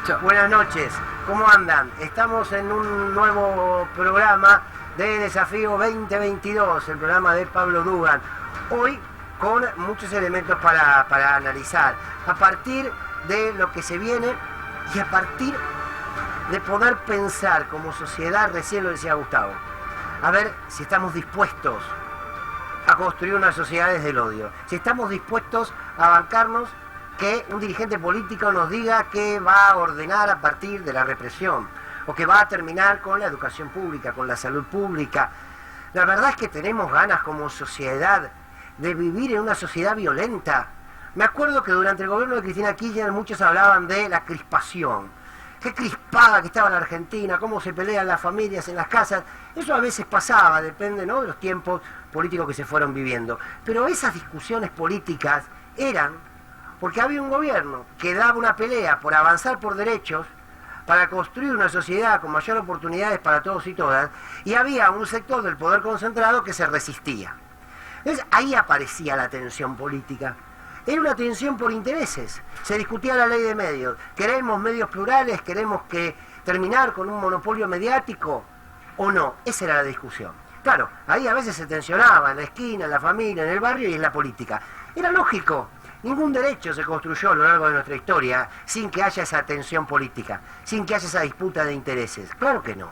Chao. Buenas noches, ¿cómo andan? Estamos en un nuevo programa de Desafío 2022, el programa de Pablo Dugan. Hoy con muchos elementos para analizar, a partir de lo que se viene y a partir de poder pensar como sociedad, recién lo decía Gustavo, a ver si estamos dispuestos a construir una sociedad desde el odio, si estamos dispuestos a bancarnos que un dirigente político nos diga que va a ordenar a partir de la represión o que va a terminar con la educación pública, con la salud pública. La verdad es que tenemos ganas como sociedad de vivir en una sociedad violenta. Me acuerdo que durante el gobierno de Cristina Kirchner muchos hablaban de la crispación. Qué crispada que estaba la Argentina, cómo se pelean las familias en las casas. Eso a veces pasaba, depende, ¿no?, de los tiempos políticos que se fueron viviendo. Pero esas discusiones políticas eran porque había un gobierno que daba una pelea por avanzar por derechos, para construir una sociedad con mayor oportunidades para todos y todas, y había un sector del poder concentrado que se resistía. Entonces ahí aparecía la tensión política. Era una tensión por intereses. Se discutía la ley de medios. ¿Queremos medios plurales? ¿Queremos terminar con un monopolio mediático o no? Esa era la discusión. Claro, ahí a veces se tensionaba en la esquina, en la familia, en el barrio y en la política. Era lógico. Ningún derecho se construyó a lo largo de nuestra historia sin que haya esa tensión política, sin que haya esa disputa de intereses. Claro que no.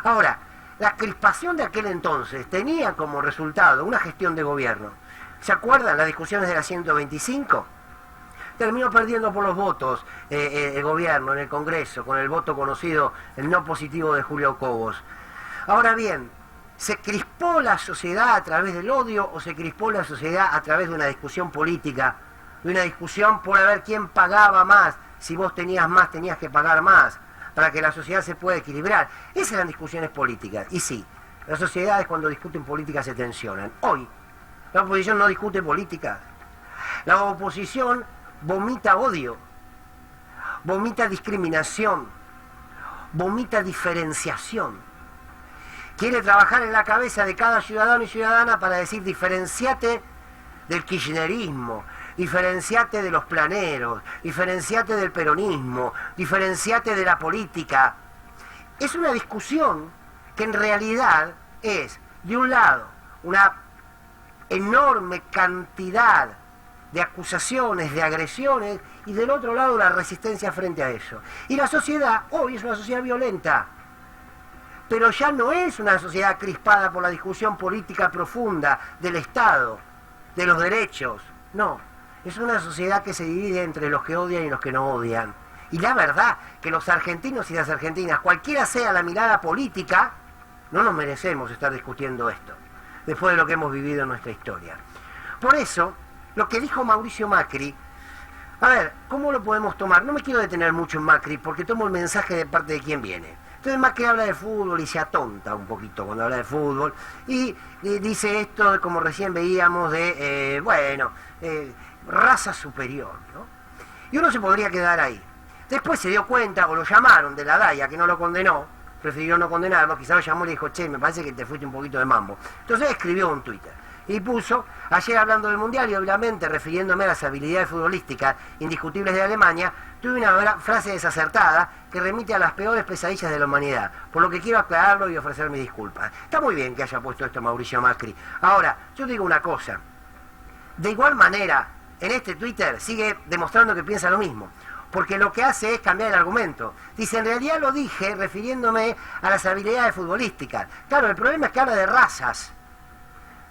Ahora, la crispación de aquel entonces tenía como resultado una gestión de gobierno. ¿Se acuerdan las discusiones de la 125? Terminó perdiendo por los votos el gobierno en el Congreso, con el voto conocido, el no positivo de Julio Cobos. Ahora bien, ¿se crispó la sociedad a través del odio o se crispó la sociedad a través de una discusión política? De una discusión por ver quién pagaba más, si vos tenías más tenías que pagar más, para que la sociedad se pueda equilibrar. Esas eran discusiones políticas. Y sí, las sociedades cuando discuten política se tensionan. Hoy, la oposición no discute política. La oposición vomita odio, vomita discriminación, vomita diferenciación. Quiere trabajar en la cabeza de cada ciudadano y ciudadana para decir diferenciate del kirchnerismo, diferenciate de los planeros, diferenciate del peronismo, diferenciate de la política. Es una discusión que en realidad es, de un lado, una enorme cantidad de acusaciones, de agresiones, y del otro lado la resistencia frente a eso. Y la sociedad hoy es una sociedad violenta, pero ya no es una sociedad crispada por la discusión política profunda del Estado, de los derechos, no. Es una sociedad que se divide entre los que odian y los que no odian. Y la verdad que los argentinos y las argentinas, cualquiera sea la mirada política, no nos merecemos estar discutiendo esto, después de lo que hemos vivido en nuestra historia. Por eso, lo que dijo Mauricio Macri, a ver, ¿cómo lo podemos tomar? No me quiero detener mucho en Macri, porque tomo el mensaje de parte de quien viene. Entonces Macri habla de fútbol y se atonta un poquito cuando habla de fútbol, y dice esto, como recién veíamos, de, raza superior, ¿no? Y uno se podría quedar ahí. Después se dio cuenta, o lo llamaron de la DAIA, que no lo condenó, prefirió no condenarlo, quizás lo llamó y le dijo, che, me parece que te fuiste un poquito de mambo. Entonces escribió un Twitter y puso, ayer hablando del Mundial y obviamente refiriéndome a las habilidades futbolísticas indiscutibles de Alemania, tuve una frase desacertada que remite a las peores pesadillas de la humanidad, por lo que quiero aclararlo y ofrecer mis disculpas. Está muy bien que haya puesto esto Mauricio Macri. Ahora, yo digo una cosa, de igual manera, en este Twitter sigue demostrando que piensa lo mismo, porque lo que hace es cambiar el argumento. Dice, en realidad lo dije refiriéndome a las habilidades futbolísticas. Claro, el problema es que habla de razas.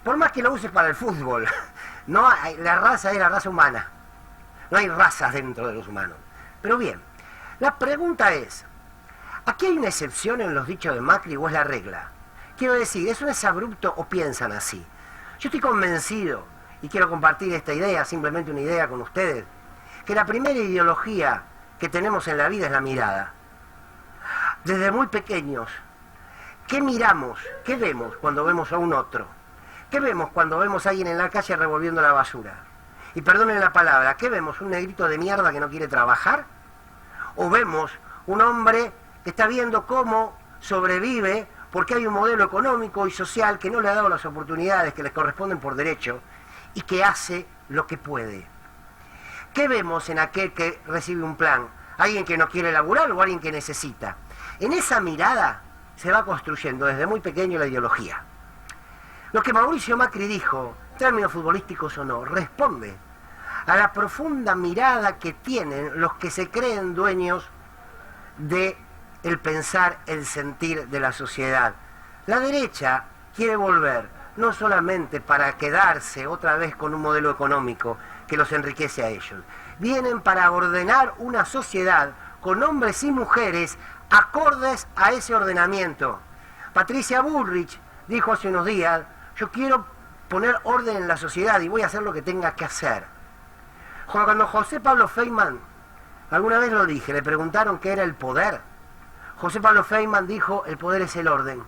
Por más que lo uses para el fútbol, no hay, la raza es la raza humana. No hay razas dentro de los humanos. Pero bien, la pregunta es, ¿aquí hay una excepción en los dichos de Macri o es la regla? Quiero decir, ¿eso es abrupto o piensan así? Yo estoy convencido, y quiero compartir esta idea, simplemente una idea con ustedes, que la primera ideología que tenemos en la vida es la mirada. Desde muy pequeños, ¿qué miramos? ¿Qué vemos cuando vemos a un otro? ¿Qué vemos cuando vemos a alguien en la calle revolviendo la basura? Y perdonen la palabra, ¿qué vemos? ¿Un negrito de mierda que no quiere trabajar? ¿O vemos un hombre que está viendo cómo sobrevive porque hay un modelo económico y social que no le ha dado las oportunidades que les corresponden por derecho y que hace lo que puede? ¿Qué vemos en aquel que recibe un plan? alguien que no quiere laburar o alguien que necesita. En esa mirada se va construyendo desde muy pequeño la ideología. Lo que Mauricio Macri dijo, en términos futbolísticos o no, responde a la profunda mirada que tienen los que se creen dueños de el pensar, el sentir de la sociedad. La derecha quiere volver, no solamente para quedarse otra vez con un modelo económico que los enriquece a ellos, vienen para ordenar una sociedad con hombres y mujeres acordes a ese ordenamiento. Patricia Bullrich dijo hace unos días, yo quiero poner orden en la sociedad y voy a hacer lo que tenga que hacer. Cuando José Pablo Feynman, alguna vez lo dije, le preguntaron qué era el poder, José Pablo Feynman dijo, el poder es el orden.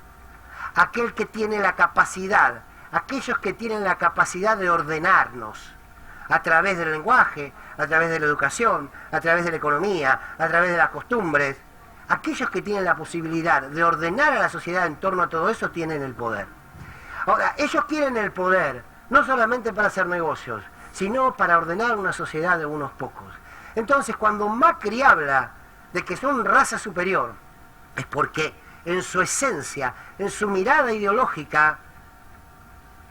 Aquel que tiene la capacidad, aquellos que tienen la capacidad de ordenarnos a través del lenguaje, a través de la educación, a través de la economía, a través de las costumbres, aquellos que tienen la posibilidad de ordenar a la sociedad en torno a todo eso tienen el poder. Ahora, ellos quieren el poder, no solamente para hacer negocios, sino para ordenar una sociedad de unos pocos. Entonces, cuando Macri habla de que son raza superior, es porque en su esencia, en su mirada ideológica,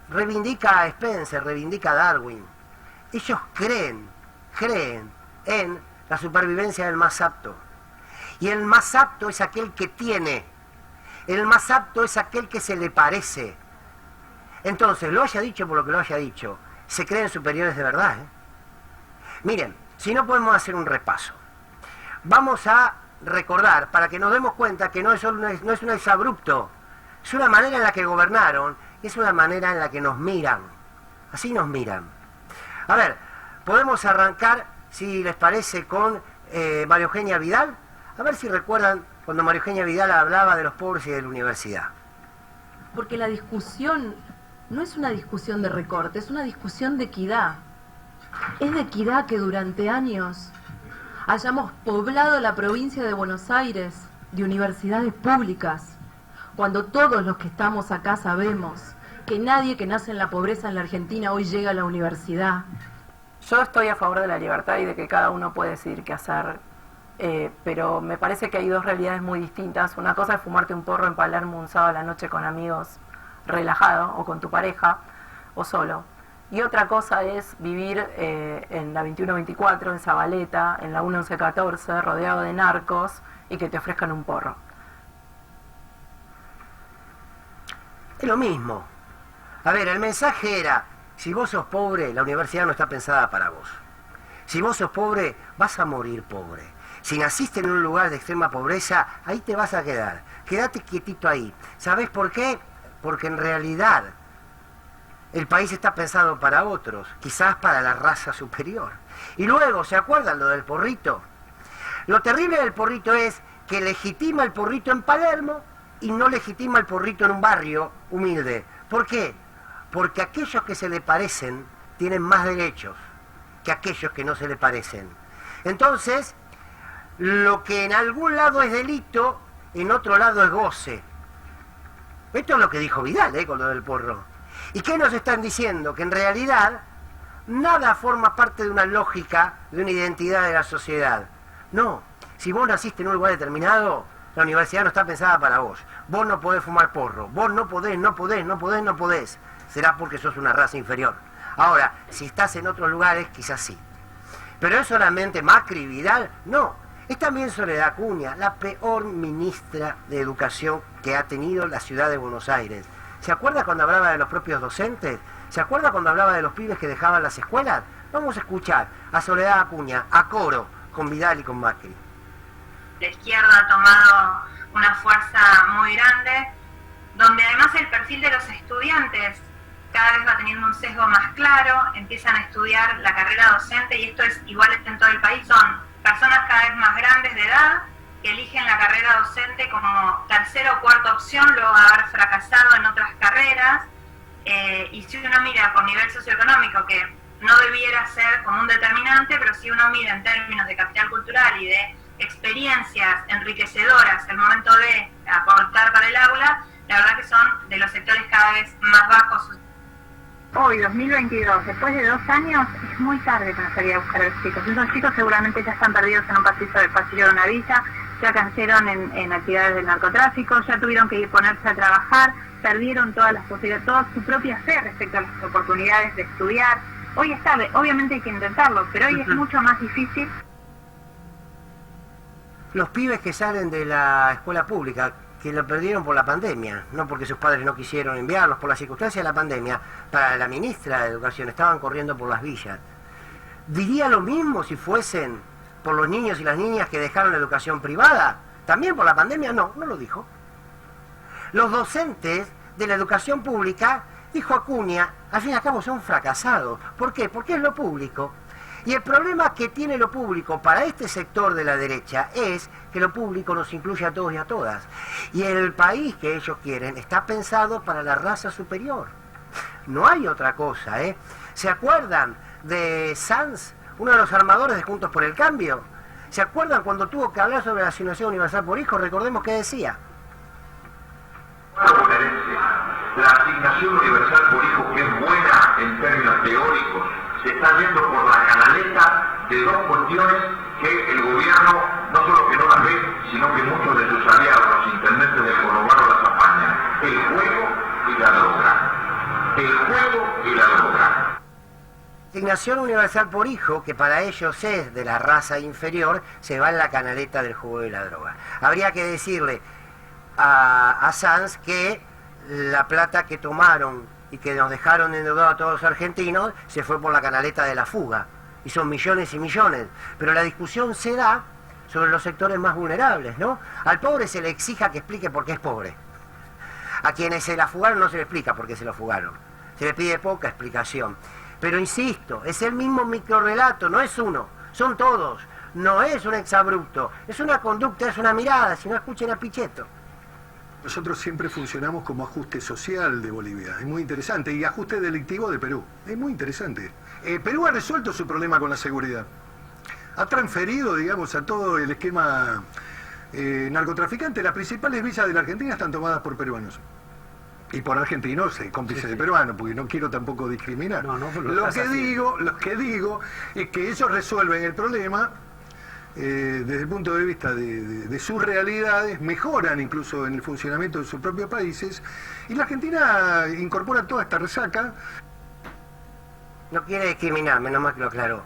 reivindica a Spencer, reivindica a Darwin. Ellos creen en la supervivencia del más apto. Y el más apto es aquel que tiene. El más apto es aquel que se le parece. Entonces, lo haya dicho por lo que lo haya dicho, se creen superiores de verdad, ¿eh? Miren, si no podemos hacer un repaso. Vamos a recordar, para que nos demos cuenta que no es un exabrupto, es una manera en la que gobernaron, y es una manera en la que nos miran. Así nos miran. A ver, podemos arrancar, si les parece, con María Eugenia Vidal. A ver si recuerdan cuando María Eugenia Vidal hablaba de los pobres y de la universidad. Porque la discusión no es una discusión de recorte, es una discusión de equidad. Es de equidad que durante años hayamos poblado la provincia de Buenos Aires de universidades públicas, cuando todos los que estamos acá sabemos que nadie que nace en la pobreza en la Argentina hoy llega a la universidad. Yo estoy a favor de la libertad y de que cada uno puede decidir qué hacer, pero me parece que hay dos realidades muy distintas. Una cosa es fumarte un porro en Palermo un sábado a la noche con amigos, relajado, o con tu pareja, o solo. Y otra cosa es vivir en la 2124, en Zabaleta, en la 1114, rodeado de narcos y que te ofrezcan un porro. Es lo mismo. A ver, el mensaje era, si vos sos pobre, la universidad no está pensada para vos. Si vos sos pobre, vas a morir pobre. Si naciste en un lugar de extrema pobreza, ahí te vas a quedar. Quédate quietito ahí. ¿Sabés por qué? Porque en realidad el país está pensado para otros, quizás para la raza superior. Y luego, ¿se acuerdan lo del porrito? Lo terrible del porrito es que legitima el porrito en Palermo y no legitima el porrito en un barrio humilde. ¿Por qué? Porque aquellos que se le parecen tienen más derechos que aquellos que no se le parecen. Entonces, lo que en algún lado es delito, en otro lado es goce. Esto es lo que dijo Vidal, con lo del porro. ¿Y qué nos están diciendo? Que en realidad nada forma parte de una lógica, de una identidad de la sociedad. No, si vos naciste en un lugar determinado, la universidad no está pensada para vos. Vos no podés fumar porro, vos no podés. Será porque sos una raza inferior. Ahora, si estás en otros lugares, quizás sí. Pero es solamente Macri y Vidal, no. Es también Soledad Acuña, la peor ministra de Educación que ha tenido la ciudad de Buenos Aires. ¿Se acuerda cuando hablaba de los propios docentes? ¿Se acuerda cuando hablaba de los pibes que dejaban las escuelas? Vamos a escuchar a Soledad Acuña, a coro, con Vidal y con Macri. La izquierda ha tomado una fuerza muy grande, donde además el perfil de los estudiantes cada vez va teniendo un sesgo más claro, empiezan a estudiar la carrera docente, y esto es igual en todo el país, son personas cada vez más grandes de edad que eligen la carrera docente como tercera o cuarta opción luego de haber fracasado en otras carreras, y si uno mira por nivel socioeconómico, que no debiera ser como un determinante, pero si uno mira en términos de capital cultural y de experiencias enriquecedoras al momento de aportar para el aula, la verdad que son de los sectores cada vez más bajos hoy, 2022, después de 2 años, es muy tarde para salir a buscar a los chicos. Esos chicos seguramente ya están perdidos en un pasillo de una villa, ya cayeron en actividades del narcotráfico, ya tuvieron que ir ponerse a trabajar, perdieron todas las posibilidades, toda su propia fe respecto a las oportunidades de estudiar. Hoy es tarde, obviamente hay que intentarlo, pero hoy es mucho más difícil. Los pibes que salen de la escuela pública, que lo perdieron por la pandemia, no porque sus padres no quisieron enviarlos, por las circunstancias de la pandemia, para la ministra de Educación, estaban corriendo por las villas. ¿Diría lo mismo si fuesen por los niños y las niñas que dejaron la educación privada? ¿También por la pandemia? No, no lo dijo. Los docentes de la educación pública, dijo Acuña, al fin y al cabo son fracasados. ¿Por qué? Porque es lo público. Y el problema que tiene lo público para este sector de la derecha es que lo público nos incluye a todos y a todas. Y el país que ellos quieren está pensado para la raza superior. No hay otra cosa, ¿eh? ¿Se acuerdan de Sanz, uno de los armadores de Juntos por el Cambio? ¿Se acuerdan cuando tuvo que hablar sobre la asignación universal por hijo? Recordemos qué decía. La asignación universal por hijo, que es buena en términos teóricos, se está yendo por la canaleta de dos cuestiones que el gobierno no solo que no las ve, sino que muchos de sus aliados, los intendentes del conurbano, las apañan. El juego y la droga. El juego y la droga. Asignación universal por hijo, que para ellos es de la raza inferior, se va en la canaleta del juego y la droga. Habría que decirle a Sanz que la plata que tomaron y que nos dejaron endeudados a todos los argentinos se fue por la canaleta de la fuga, y son millones y millones, pero la discusión se da sobre los sectores más vulnerables, ¿no? Al pobre se le exija que explique por qué es pobre. A quienes se la fugaron no se le explica por qué se la fugaron, se le pide poca explicación. Pero insisto, es el mismo microrrelato, no es uno, son todos, no es un exabrupto, es una conducta, es una mirada, si no escuchen a Pichetto. Nosotros siempre funcionamos como ajuste social de Bolivia, es muy interesante, y ajuste delictivo de Perú, es muy interesante. Perú ha resuelto su problema con la seguridad, ha transferido, digamos, a todo el esquema narcotraficante. Las principales villas de la Argentina están tomadas por peruanos. Y por argentinos, cómplices de peruanos, porque no quiero tampoco discriminar. Lo que digo es que ellos resuelven el problema desde el punto de vista de sus realidades, mejoran incluso en el funcionamiento de sus propios países, y la Argentina incorpora toda esta resaca. No quiere discriminar, menos mal que lo aclaró.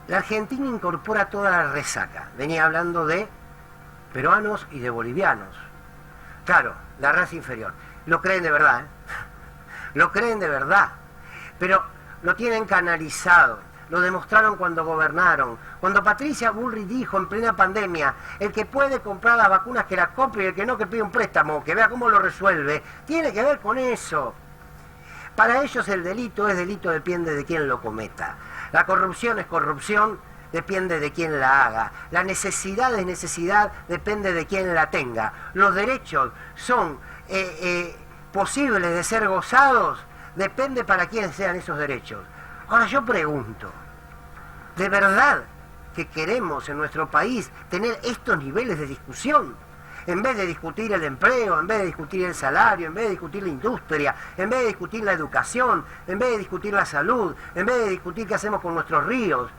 La Argentina incorpora toda la resaca. Venía hablando de peruanos y de bolivianos. Claro, la raza inferior. Lo creen de verdad, ¿eh? Lo creen de verdad. Pero lo tienen canalizado. Lo demostraron cuando gobernaron. Cuando Patricia Bullrich dijo en plena pandemia, el que puede comprar las vacunas que las compre y el que no que pide un préstamo, que vea cómo lo resuelve, tiene que ver con eso. Para ellos el delito es delito, depende de quién lo cometa. La corrupción es corrupción, depende de quién la haga. La necesidad es necesidad, depende de quién la tenga. Los derechos son posibles de ser gozados, depende para quién sean esos derechos. Ahora yo pregunto, ¿de verdad que queremos en nuestro país tener estos niveles de discusión? En vez de discutir el empleo, en vez de discutir el salario, en vez de discutir la industria, en vez de discutir la educación, en vez de discutir la salud, en vez de discutir qué hacemos con nuestros ríos,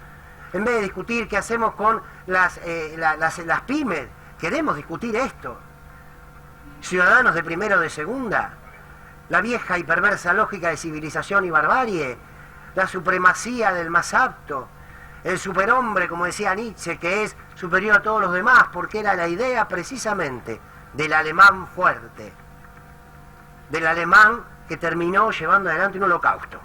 en vez de discutir qué hacemos con las pymes, queremos discutir esto. Ciudadanos de primera o de segunda, la vieja y perversa lógica de civilización y barbarie, la supremacía del más apto, el superhombre, como decía Nietzsche, que es superior a todos los demás, porque era la idea precisamente del alemán fuerte, del alemán que terminó llevando adelante un holocausto.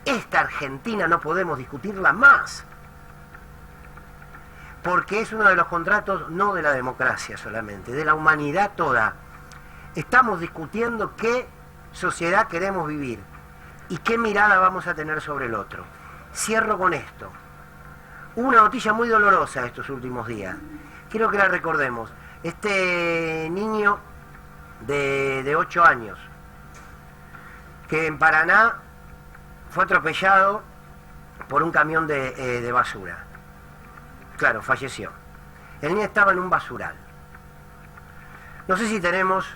Esta Argentina no podemos discutirla más, porque es uno de los contratos no de la democracia solamente, de la humanidad toda. Estamos discutiendo qué sociedad queremos vivir y qué mirada vamos a tener sobre el otro. Cierro con esto. Hubo una noticia muy dolorosa estos últimos días. Quiero que la recordemos. Este niño de 8 años, que en Paraná fue atropellado por un camión de basura. Claro, falleció. El niño estaba en un basural. No sé si tenemos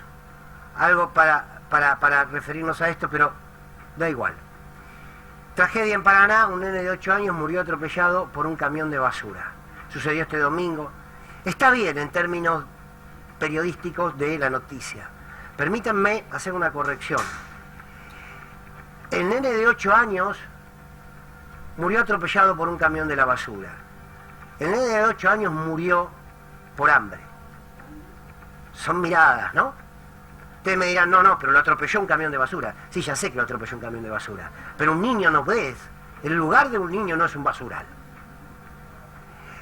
algo para referirnos a esto, pero da igual. Tragedia en Paraná, un nene de 8 años murió atropellado por un camión de basura. Sucedió este domingo. Está bien en términos periodísticos de la noticia. Permítanme hacer una corrección. El nene de 8 años murió atropellado por un camión de la basura. El nene de 8 años murió por hambre. Son miradas, ¿no? Ustedes me dirán, no, pero lo atropelló un camión de basura. Sí, ya sé que lo atropelló un camión de basura. Pero un niño no es. El lugar de un niño no es un basural.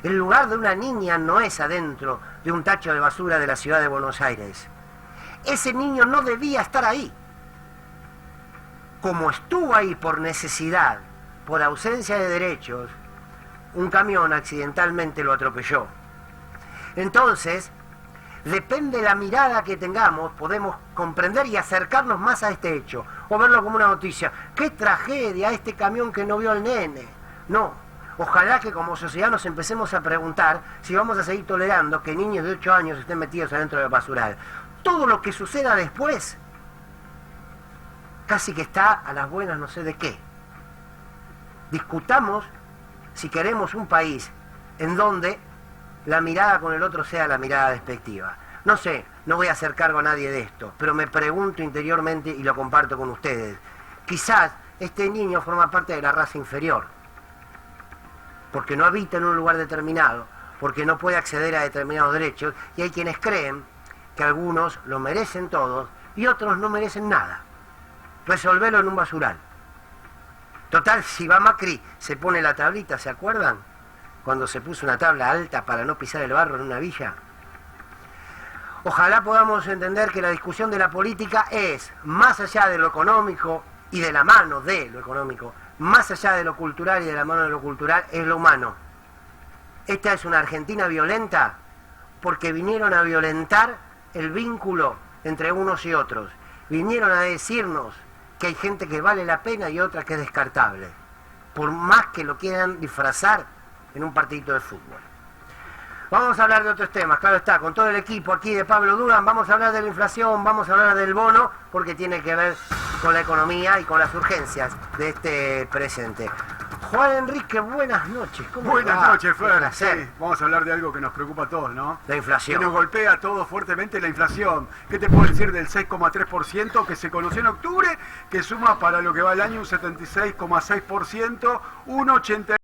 El lugar de una niña no es adentro de un tacho de basura de la ciudad de Buenos Aires. Ese niño no debía estar ahí. Como estuvo ahí por necesidad, por ausencia de derechos, un camión accidentalmente lo atropelló. Entonces, depende de la mirada que tengamos, podemos comprender y acercarnos más a este hecho, o verlo como una noticia. ¡Qué tragedia este camión que no vio al nene! No, ojalá que como sociedad nos empecemos a preguntar si vamos a seguir tolerando que niños de 8 años estén metidos adentro del basural. Todo lo que suceda después, casi que está a las buenas no sé de qué. Discutamos si queremos un país en donde la mirada con el otro sea la mirada despectiva. No sé, no voy a hacer cargo a nadie de esto, pero me pregunto interiormente y lo comparto con ustedes. Quizás este niño forma parte de la raza inferior, porque no habita en un lugar determinado, porque no puede acceder a determinados derechos, y hay quienes creen que algunos lo merecen todos y otros no merecen nada. Resolverlo en un basural. Total, si va Macri, se pone la tablita, ¿se acuerdan? Cuando se puso una tabla alta para no pisar el barro en una villa. Ojalá podamos entender que la discusión de la política es, más allá de lo económico y de la mano de lo económico, más allá de lo cultural y de la mano de lo cultural, es lo humano. Esta es una Argentina violenta porque vinieron a violentar el vínculo entre unos y otros. Vinieron a decirnos que hay gente que vale la pena y otra que es descartable, por más que lo quieran disfrazar en un partidito de fútbol. Vamos a hablar de otros temas, claro está, con todo el equipo aquí de Pablo Dugan. Vamos a hablar de la inflación, vamos a hablar del bono, porque tiene que ver con la economía y con las urgencias de este presente. Juan Enrique, buenas noches. ¿Cómo Buenas va? noches, Fer. Sí, vamos a hablar de algo que nos preocupa a todos, ¿no? la inflación. Que nos golpea a todos fuertemente la inflación. ¿Qué te puedo decir del 6,3% que se conoció en octubre, que suma para lo que va el año un 76,6%, un 80%?